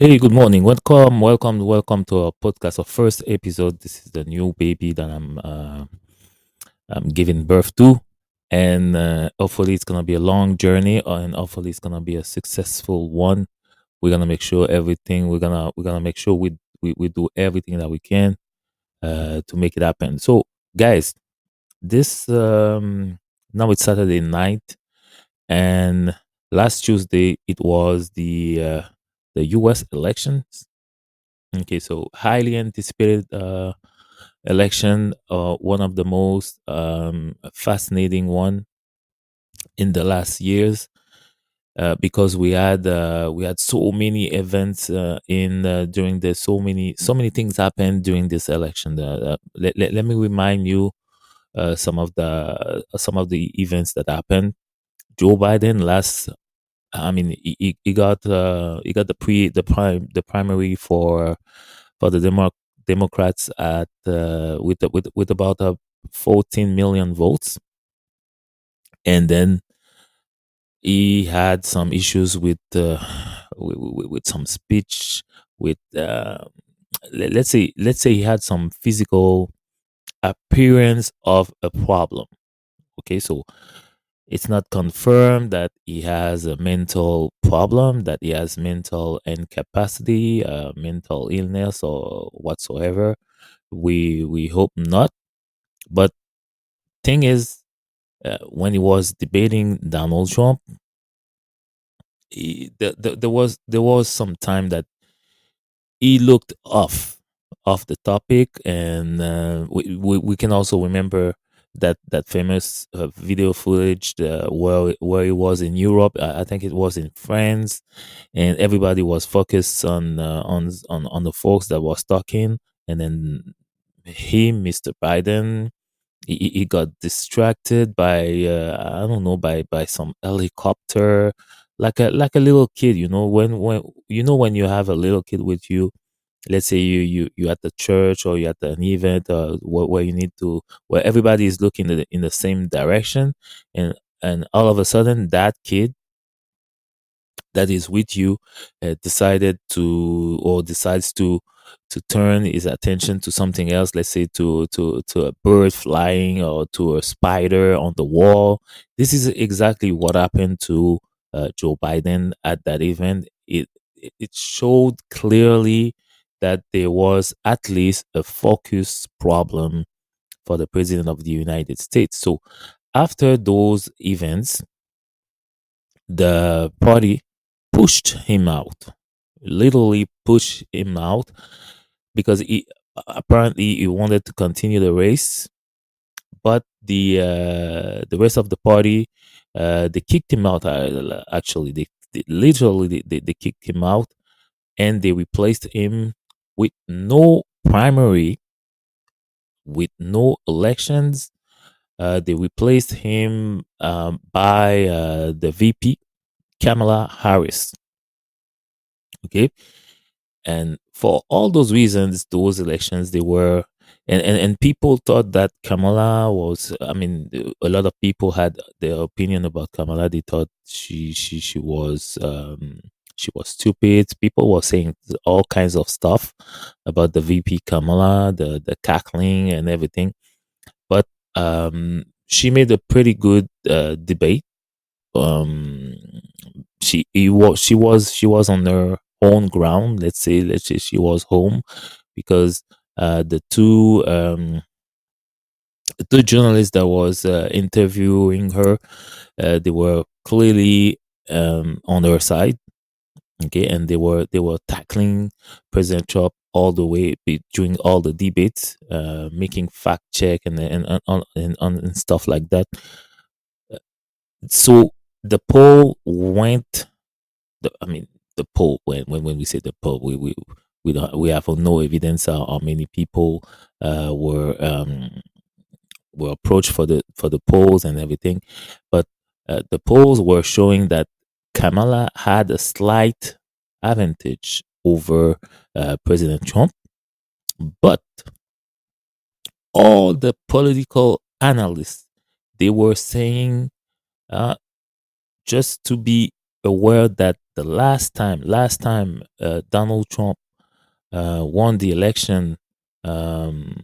Hey, good morning. Welcome to our podcast, our first episode. This is the new baby that I'm giving birth to, and hopefully it's gonna be a long journey, and hopefully it's gonna be a successful one. We're gonna make sure everything. We're gonna make sure we do everything that we can to make it happen. So, guys, this now it's Saturday night, and last Tuesday it was the U.S. elections. Okay, so highly anticipated election, one of the most fascinating one in the last years, because we had so many events in during the so many things happened during this election. Let me remind you some of the events that happened. Joe Biden last. I mean, he got the primary for the Democrats at with about 14 million votes, and then he had some issues with some speech with let's say he had some physical appearance of a problem. Okay, so it's not confirmed that he has a mental problem, that he has mental incapacity, mental illness, or whatsoever. We hope not. But thing is, when he was debating Donald Trump, there was some time that he looked off the topic, and we can also remember that famous video footage where he was in Europe. I think it was in France, and everybody was focused on the folks that was talking, and then him, Mr. Biden, he got distracted by I don't know, by some helicopter, like a little kid. When you have a little kid with you. Let's say you at the church, or you at an event, where you need to, where everybody is looking in the same direction, and all of a sudden that kid that is with you decided to, or decides to turn his attention to something else. Let's say to a bird flying, or to a spider on the wall. This is exactly what happened to Joe Biden at that event. It showed clearly that there was at least a focus problem for the president of the United States. So after those events, the party pushed him out, literally pushed him out, because he apparently he wanted to continue the race, but the rest of the party, they kicked him out. Actually, they literally they kicked him out, and they replaced him with no primary, with no elections. They replaced him by the VP, Kamala Harris. Okay, and for all those reasons, those elections, they were, and people thought that Kamala was, I mean, a lot of people had their opinion about Kamala. They thought she was stupid. People were saying all kinds of stuff about the VP Kamala, the cackling and everything. But she made a pretty good debate. um she was on her own ground. Let's say she was home, because the two journalists that was interviewing her, they were clearly on her side. Okay, and they were tackling President Trump all the way, during all the debates, making fact check, and stuff like that. So the poll went. I mean, the poll, when we say the poll, we have no evidence how many people were approached for the polls and everything, but the polls were showing that Kamala had a slight advantage over President Trump, but all the political analysts, they were saying, uh, just to be aware that the last time Donald Trump won the election, um,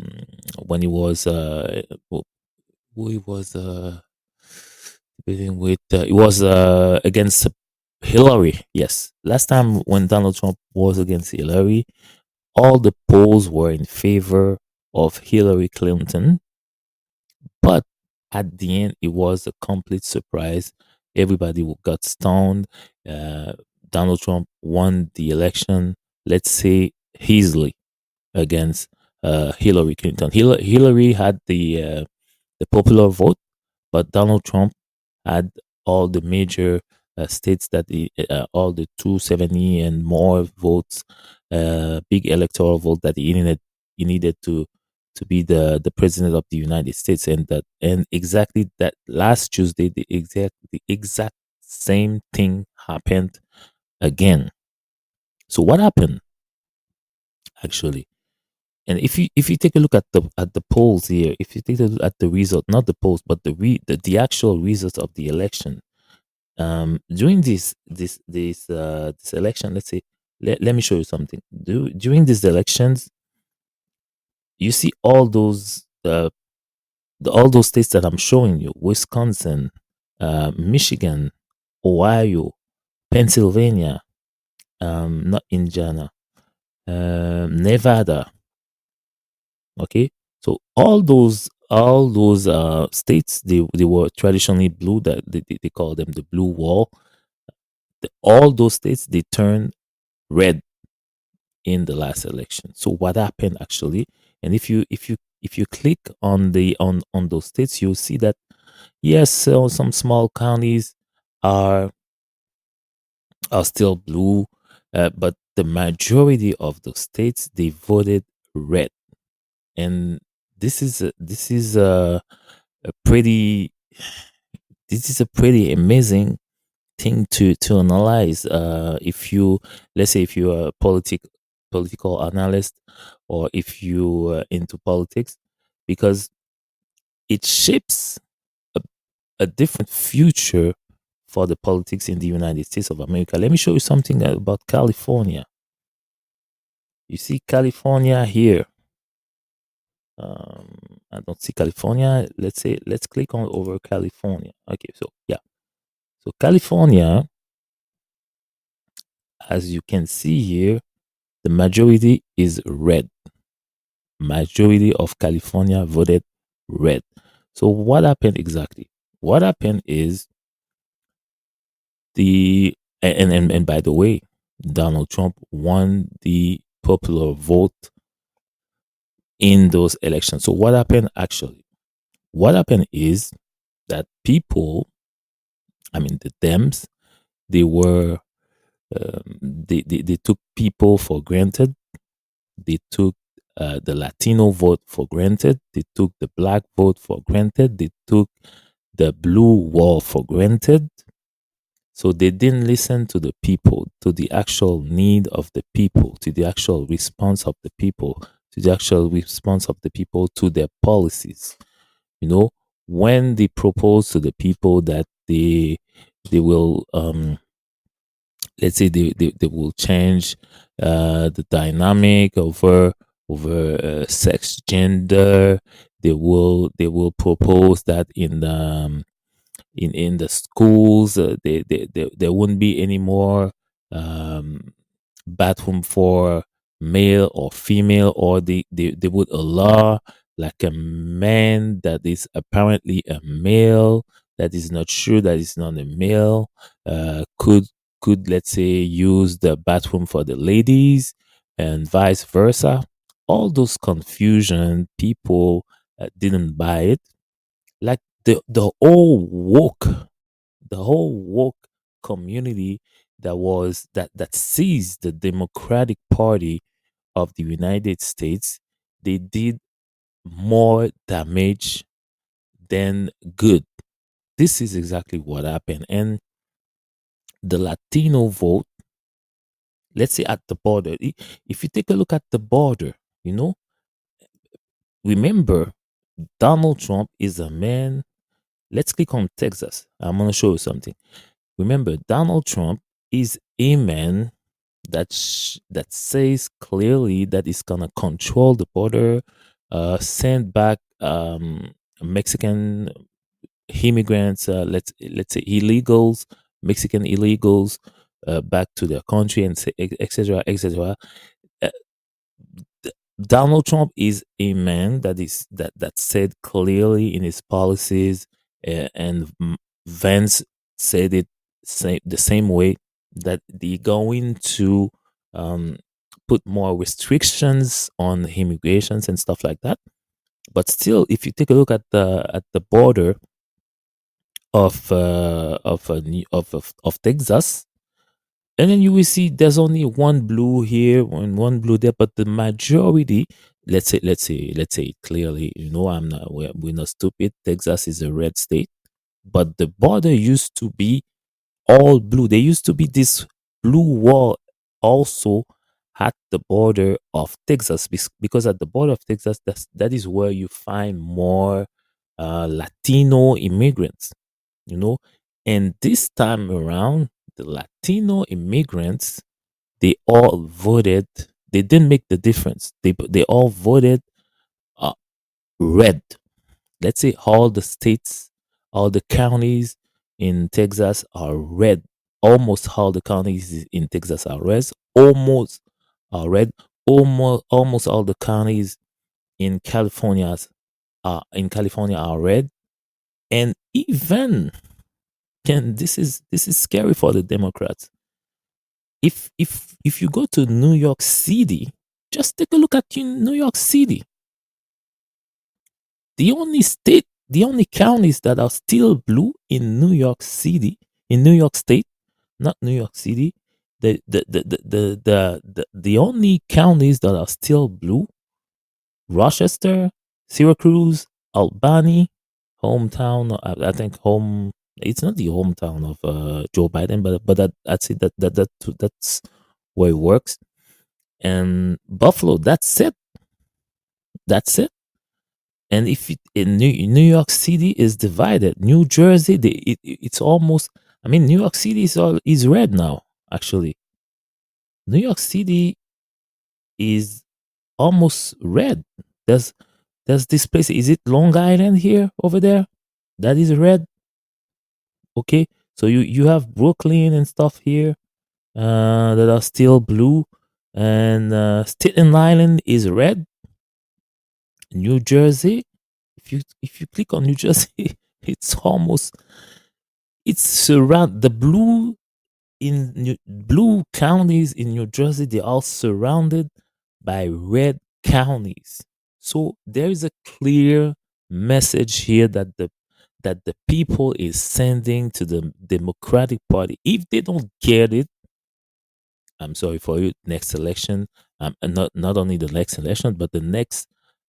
when he was who he was debating with, it was against Hillary. Yes, last time when Donald Trump was against Hillary, all the polls were in favor of Hillary Clinton, but at the end, it was a complete surprise. Everybody got stoned. Uh, Donald Trump won the election, let's say, easily against Hillary Clinton. Hillary had the popular vote, but Donald Trump had all the major states that all the 270 and more votes, big electoral vote that he needed to be the president of the United States, and exactly that last Tuesday, the exact same thing happened again. So what happened actually? And if you take a look at the polls here, if you take a look at the result, not the polls, but the actual results of the election, during this election, let's say, let me show you something. During these elections, you see all those states that I'm showing you: Wisconsin, Michigan, Ohio, Pennsylvania, not Indiana, Nevada. Okay, so all those states, they were traditionally blue, that they call them the blue wall. All those states, they turned red in the last election. So what happened actually? And if you click on those states, you'll see that yes, so some small counties are are still blue, but the majority of the states, they voted red. And a pretty this is a pretty amazing thing to analyze. If you Let's say if you're a political analyst, or if you into politics, because it shapes a, a different future for the politics in the United States of America. Let me show you something about California. You see California here. I don't see California. Let's click on over California. Okay, so yeah, so California, as you can see here, the majority is red. Majority of California voted red. So what happened exactly? What happened is the and by the way, Donald Trump won the popular vote in those elections. So what happened actually? What happened is that people, I mean the Dems, they were they took people for granted. They took the Latino vote for granted. They took the black vote for granted. They took the blue wall for granted. So they didn't listen to the people, to the actual need of the people, to the actual response of the people, to the actual response of the people to their policies. You know, when they propose to the people that they will let's say they will change the dynamic over sex, gender. They will propose that in the schools, there wouldn't be any more um, bathroom for male or female, or they would allow like a man that is apparently a male, that is not sure that is not a male, could, let's say, use the bathroom for the ladies, and vice versa. All those confusion, people didn't buy it. Like the whole woke community, that sees the Democratic Party of the United States, they did more damage than good. This is exactly what happened. And the Latino vote, let's say at the border, if you take a look at the border, you know, remember, Donald Trump is a man. Let's click on Texas. I'm going to show you something. Remember, Donald Trump is a man that says clearly that he's gonna control the border, send back Mexican immigrants, let's say illegals, Mexican illegals, back to their country, and etc. etc. Uh, Donald Trump is a man that said clearly in his policies, and Vance said it the same way, that they're going to um, put more restrictions on immigrations and stuff like that. But still, if you take a look at the border of Texas, and then you will see there's only one blue here and one blue there, but the majority, let's say it clearly, we're not stupid. Texas is a red state, but the border used to be all blue. There used to be this blue wall also at the border of Texas, because at the border of Texas, that is where you find more Latino immigrants, you know. And this time around, the Latino immigrants, they all voted. They didn't make the difference. They all voted uh, red. Let's say all the states, all the counties in Texas are red. Almost all the counties in Texas are red. Almost are red. Almost all the counties in California are red. And even, and this is scary for the Democrats. If you go to New York City, just take a look at New York City. The only counties that are still blue in New York City, in New York State, not New York City, the only counties that are still blue: Rochester, Syracuse, Albany, hometown. I think home. It's not the hometown of Joe Biden, but that's it. That's where it works. And Buffalo. That's it. That's it. And if in New York City is divided, New Jersey, it's almost. I mean, New York City is red now. Actually, New York City is almost red. There's there's this place. Is it Long Island here over there? That is red. Okay, so you have Brooklyn and stuff here that are still blue, and Staten Island is red. New Jersey, if you click on New Jersey, it's almost, it's surround the blue counties in New Jersey. They're all surrounded by red counties. So there is a clear message here that the people is sending to the Democratic Party. If they don't get it, I'm sorry for you. Next election, and not only the next election, but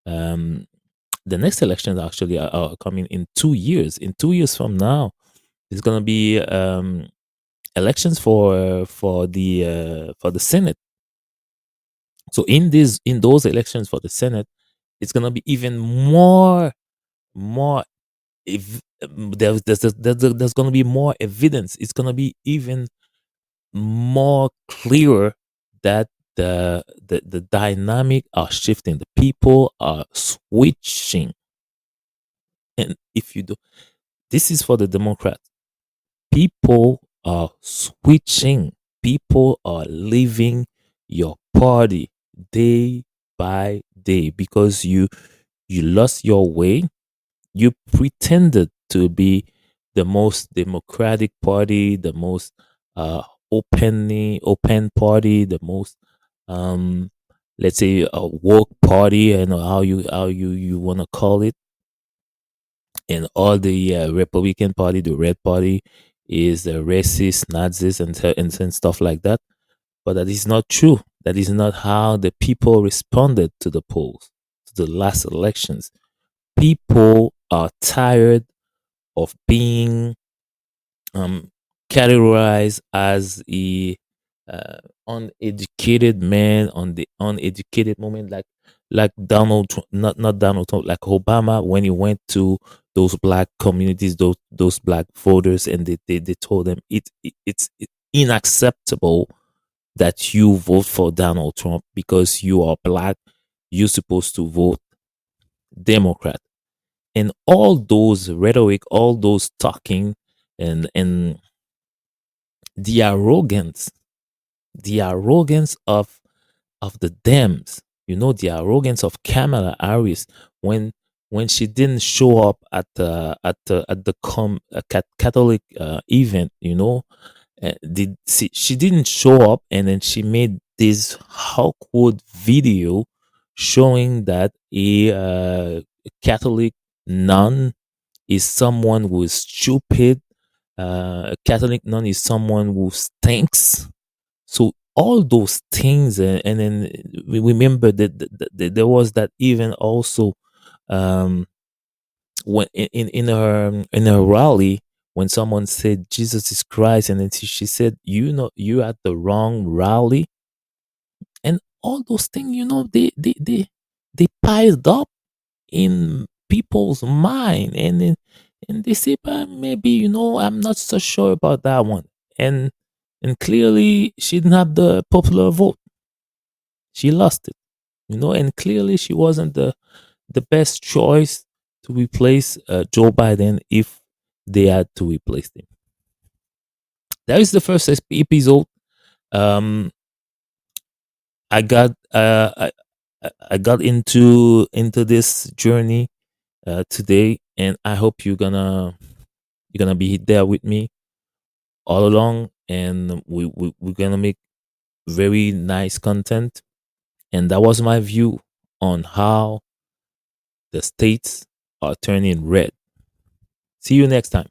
um, the next elections actually are coming in 2 years. In 2 years from now, there's gonna be elections for the Senate. So in those elections for the Senate, it's gonna be even more. If there's gonna be more evidence, it's gonna be even more clearer that the dynamic are shifting. The people are switching, and if you do, this is for the Democrats. People are switching. People are leaving your party day by day because you lost your way. You pretended to be the most democratic party, the most open party, the most um let's say a woke party, and how you want to call it. And all the Republican Party, the Red Party, is racist, Nazis, and stuff like that. But that is not true. That is not how the people responded to the polls, to the last elections. People are tired of being um, categorized as a uneducated man, on the uneducated moment, like Donald Trump, not Donald Trump, like Obama when he went to those black communities, those black voters, and they told them it's unacceptable that you vote for Donald Trump because you are black. You're supposed to vote Democrat. And all those rhetoric, all those talking, and the arrogance, the arrogance of the Dems, the arrogance of Kamala Harris when she didn't show up at the Catholic event, she didn't show up, and then she made this awkward video showing that a Catholic nun is someone who is stupid. A Catholic nun is someone who stinks. So all those things, and then we remember that there was that even also, um, when in her rally, when someone said Jesus is Christ, and then she said, you at the wrong rally, and all those things, they piled up in people's mind, and they say, but maybe, I'm not so sure about that one. And clearly she didn't have the popular vote. She lost it, and clearly she wasn't the best choice to replace Joe Biden if they had to replace him. That is the first episode. um I got I got into this journey today, and I hope you're gonna be there with me all along, and we're gonna make very nice content. And that was my view on how the states are turning red. See you next time.